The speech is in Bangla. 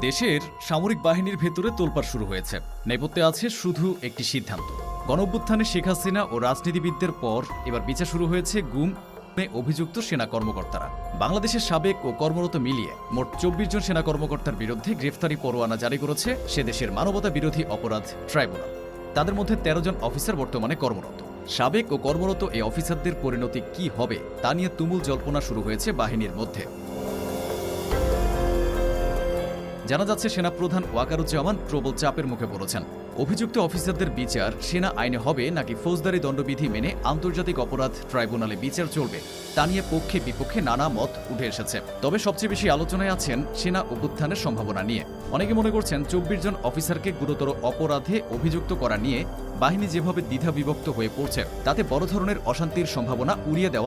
দেশের সামরিক বাহিনীর ভেতরে তোলপাড় শুরু হয়েছে। নেপথ্যে আছে শুধু একটি সিদ্ধান্ত। গণঅভ্যুত্থানে শেখ হাসিনা ও রাজনীতিবিদদের পর এবার বিচার শুরু হয়েছে গুমে অভিযুক্ত সেনা কর্মকর্তারা। বাংলাদেশের সাবেক ও কর্মরত মিলিয়ে মোট ২৪ জন সেনা কর্মকর্তার বিরুদ্ধে গ্রেফতারি পরোয়ানা জারি করেছে সে দেশের মানবতা বিরোধী অপরাধ ট্রাইব্যুনাল। তাদের মধ্যে ১৩ জন অফিসার বর্তমানে কর্মরত। সাবেক ও কর্মরত এই অফিসারদের পরিণতি কি হবে তা নিয়ে তুমুল জল্পনা শুরু হয়েছে বাহিনীর মধ্যে। জানা যাচ্ছে সেনাপ্রধান ওয়াকারুজ্জামান প্রবল চাপের মুখে পড়েছেন। অভিযুক্ত অফিসারদের বিচার সেনা আইনে হবে নাকি ফৌজদারি দণ্ডবিধি মেনে আন্তর্জাতিক অপরাধ ট্রাইব্যুনালে বিচার চলবে তা নিয়ে পক্ষে বিপক্ষে নানা মত উঠে এসেছে। তবে সবচেয়ে বেশি আলোচনায় আছেন সেনা অভ্যুত্থানের সম্ভাবনা নিয়ে। অনেকে মনে করছেন ২৪ জন অফিসারকে গুরুতর অপরাধে অভিযুক্ত করা নিয়ে বাহিনী যেভাবে দ্বিধাবিভক্ত হয়ে পড়ছে তাতে বড় ধরনের অশান্তির সম্ভাবনা উড়িয়ে দেওয়া